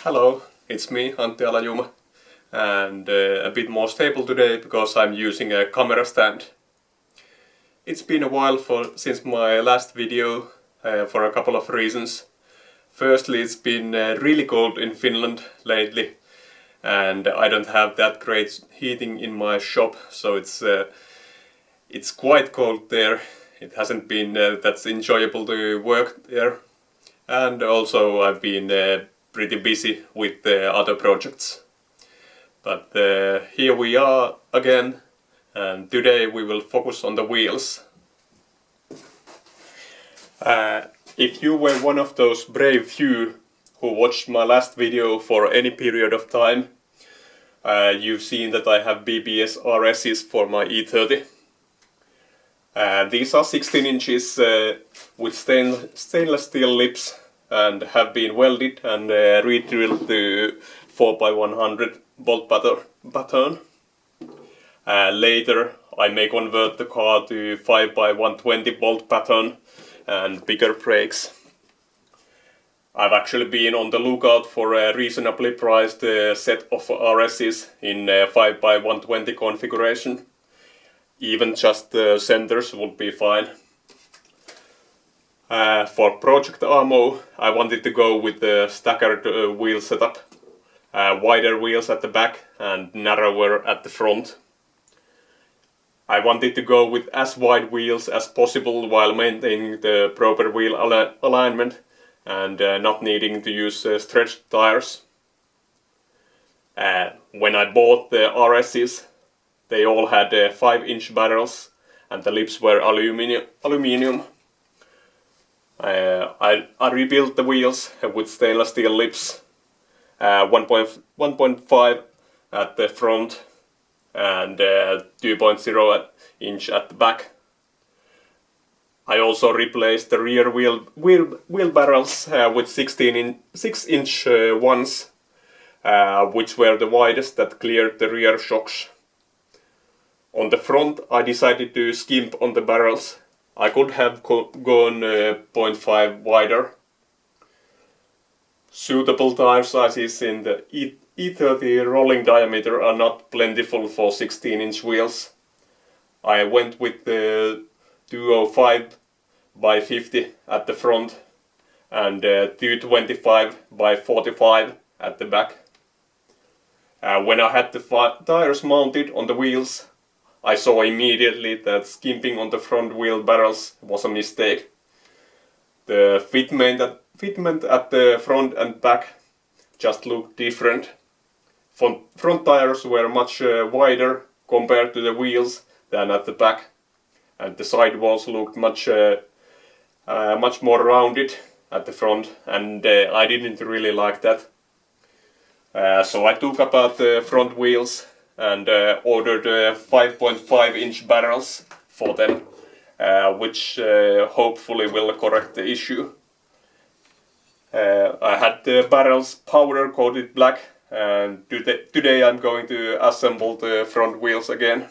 Hello, it's me, Antti and a bit more stable today because I'm using a camera stand. It's been a while since my last video for a couple of reasons. Firstly, it's been really cold in Finland lately and I don't have that great heating in my shop, so it's quite cold there. It hasn't been that enjoyable to work there, and also I've been pretty busy with other projects. But here we are again, and today we will focus on the wheels. If you were one of those brave few who watched my last video for any period of time, you've seen that I have BBS RSs for my E30. These are 16 inches with stainless steel lips and have been welded and re-drilled to 4x100 bolt pattern. Later I may convert the car to 5x120 bolt pattern and bigger brakes. I've actually been on the lookout for a reasonably priced set of RSs in 5x120 configuration. Even just the centers would be fine. For Project ARMO, I wanted to go with the staggered wheel setup. Wider wheels at the back and narrower at the front. I wanted to go with as wide wheels as possible while maintaining the proper wheel alignment and not needing to use stretched tires. When I bought the RSs, they all had 5-inch barrels and the lips were aluminium. I rebuilt the wheels with stainless steel lips, 1.5 at the front and 2.0 inch at the back. I also replaced the rear wheel barrels with 6-inch ones, which were the widest that cleared the rear shocks. On the front I decided to skimp on the barrels. I could have gone 0.5 wider. Suitable tire sizes in the E30 rolling diameter are not plentiful for 16-inch wheels. I went with the 205 by 50 at the front and 225 by 45 at the back. When I had the tires mounted on the wheels, I saw immediately that skimping on the front wheel barrels was a mistake. The fitment at the front and back just looked different. Front tires were much wider compared to the wheels than at the back, and the sidewalls looked much more rounded at the front, and I didn't really like that. So I took apart the front wheels and ordered 5.5-inch barrels for them, which hopefully will correct the issue. I had the barrels powder coated black, and today I'm going to assemble the front wheels again.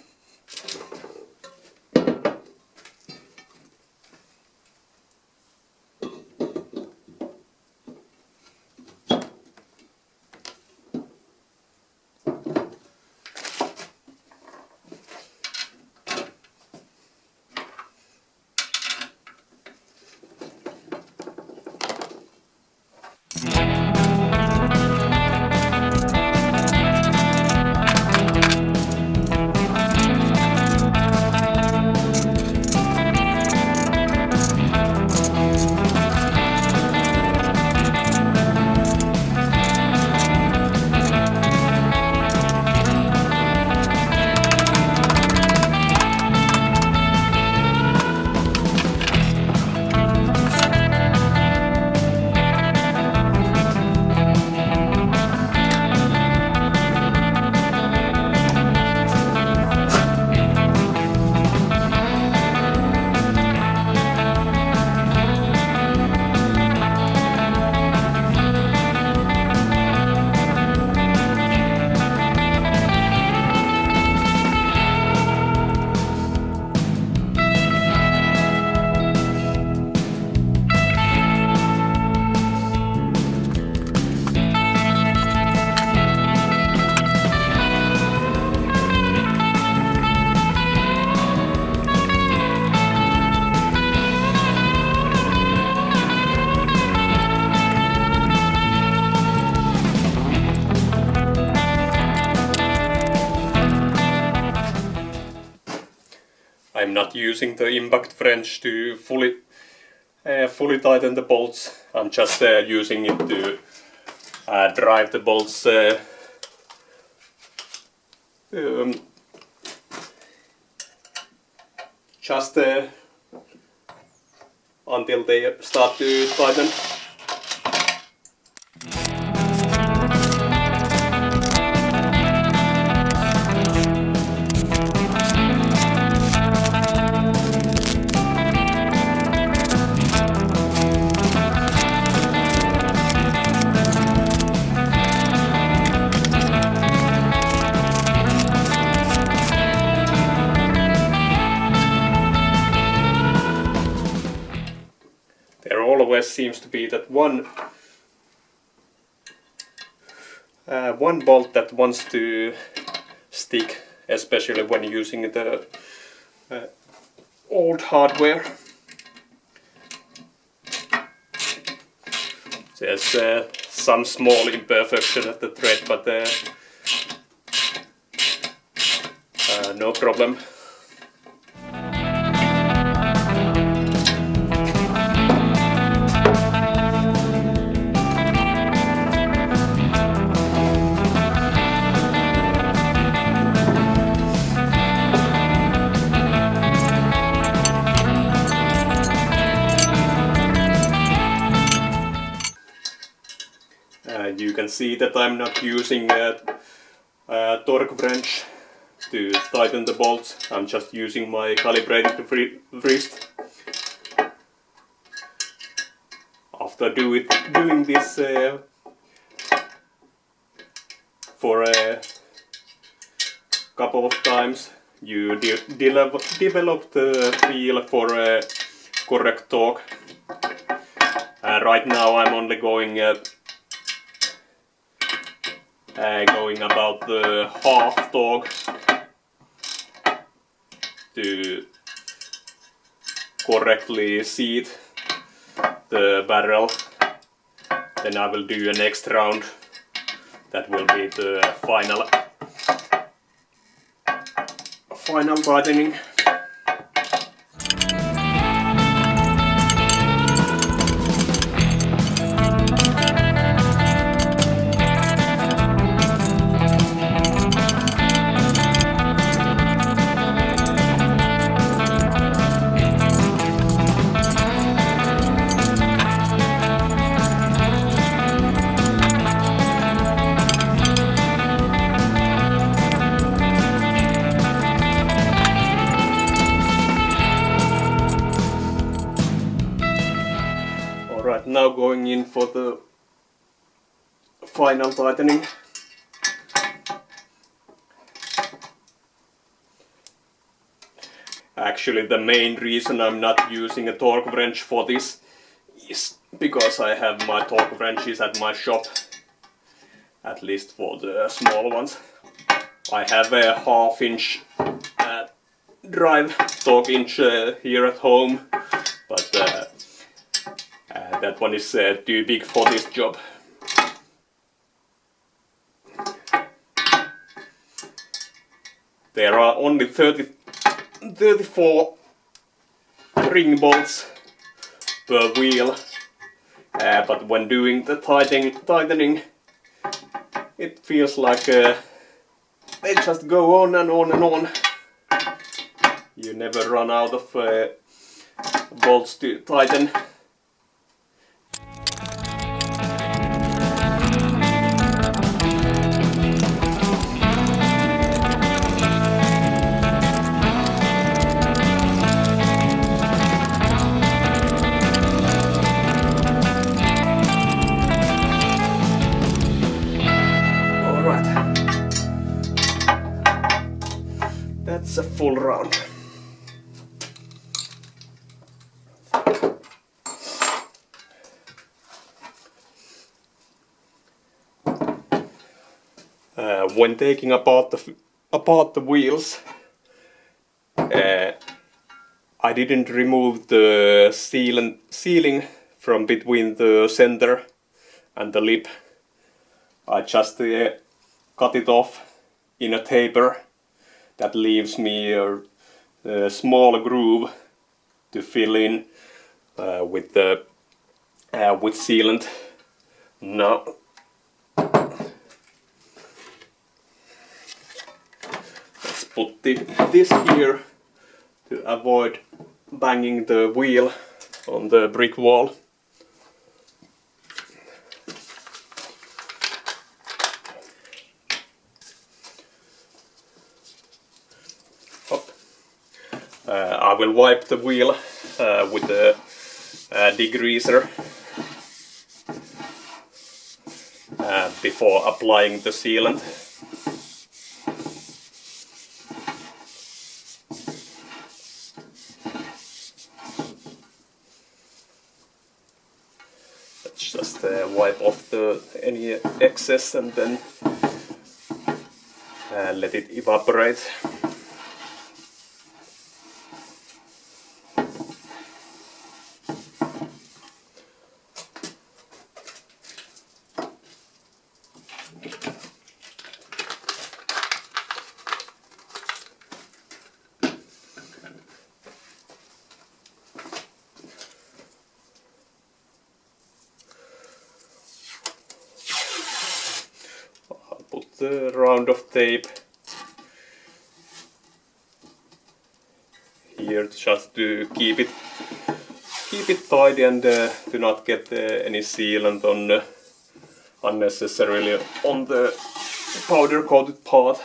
I'm not using the impact wrench to fully tighten the bolts. I'm just using it to drive the bolts just until they start to tighten. There always seems to be that one bolt that wants to stick, especially when using the old hardware. There's some small imperfection at the thread, but no problem. You can see that I'm not using a torque wrench to tighten the bolts. I'm just using my calibrated wrist. After doing this for a couple of times, you develop the feel for a correct torque. Right now I'm only going about the half torque to correctly seat the barrel. Then I will do a next round. That will be the final tightening. Alright, now going in for the final tightening. Actually, the main reason I'm not using a torque wrench for this is because I have my torque wrenches at my shop, at least for the small ones. I have a half-inch drive torque inch here at home, but that one is too big for this job. There are only 34 ring bolts per wheel, but when doing the tightening, it feels like they just go on and on and on. You never run out of bolts to tighten. That's a full round. When taking apart the wheels, I didn't remove the sealing from between the center and the lip. I just cut it off in a taper. That leaves me a small groove to fill in with sealant. Now let's put this here to avoid banging the wheel on the brick wall. I will wipe the wheel with the degreaser before applying the sealant. Let's just wipe off any excess and then let it evaporate. Put the round of tape here just to keep it tidy and do not get any sealant on unnecessarily on the powder coated part.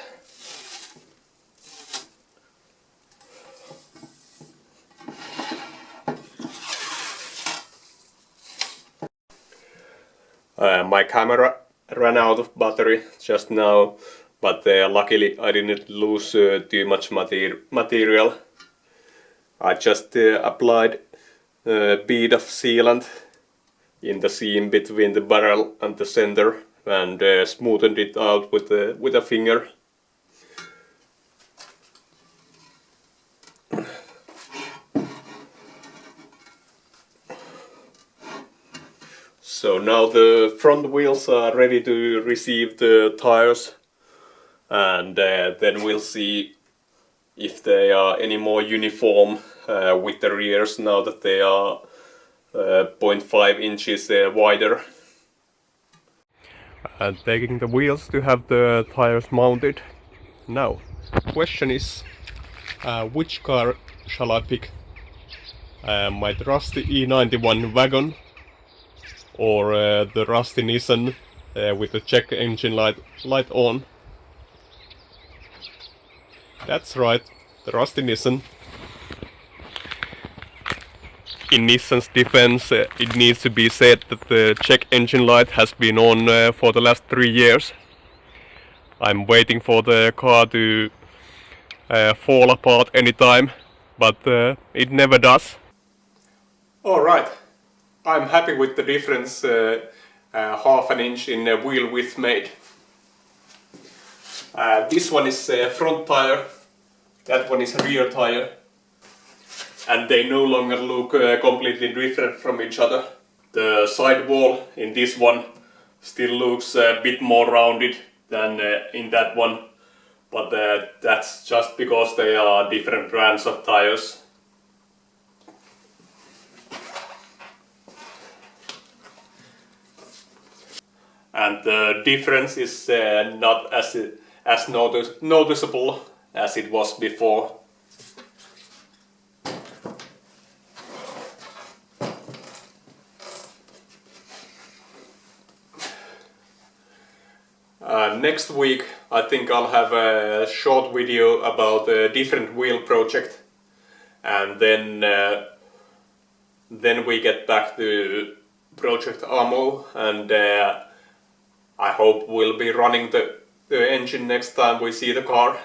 My camera ran out of battery just now, but luckily I didn't lose too much material. I just applied a bead of sealant in the seam between the barrel and the center and smoothened it out with a finger. So now the front wheels are ready to receive the tires, and then we'll see if they are any more uniform with the rears now that they are 0.5 inches wider. And taking the wheels to have the tires mounted. Now, question is, which car shall I pick? My trusty E91 wagon, or the rusty Nissan with the check engine light on? That's right, the rusty Nissan. In Nissan's defense, it needs to be said that the check engine light has been on for the last 3 years. I'm waiting for the car to fall apart anytime, but it never does. Alright, I'm happy with the difference half an inch in wheel width made. This one is front tire, that one is rear tire, and they no longer look completely different from each other. The side wall in this one still looks a bit more rounded than in that one, but that's just because they are different brands of tires. And the difference is not as noticeable as it was before. Next week I think I'll have a short video about a different wheel project, and then we get back to Project ARMO, and I hope we'll be running the engine next time we see the car.